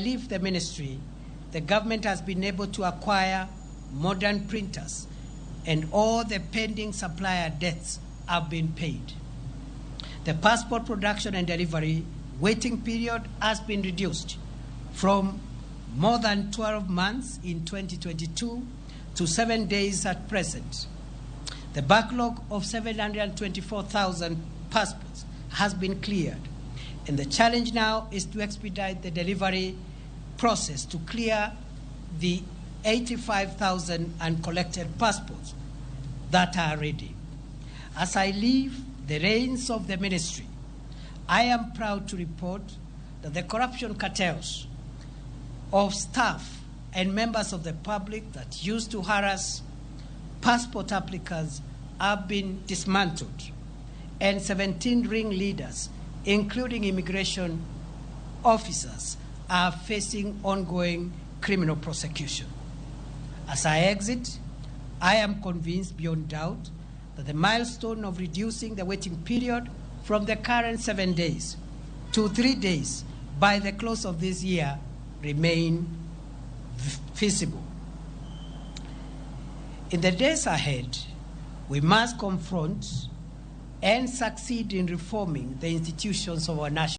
leave the ministry, the government has been able to acquire modern printers, and all the pending supplier debts have been paid. The passport production and delivery waiting period has been reduced from more than 12 months in 2022 to 7 days at present. The backlog of 724,000 passports has been cleared, and the challenge now is to expedite the delivery process to clear the 85,000 uncollected passports that are ready. As I leave the reins of the ministry, I am proud to report that the corruption cartels of staff and members of the public that used to harass passport applicants have been dismantled, and 17 ringleaders, including immigration officers, are facing ongoing criminal prosecution. As I exit, I am convinced beyond doubt that the milestone of reducing the waiting period from the current 7 days to 3 days by the close of this year remain feasible. In the days ahead, we must confront and succeed in reforming the institutions of our nation.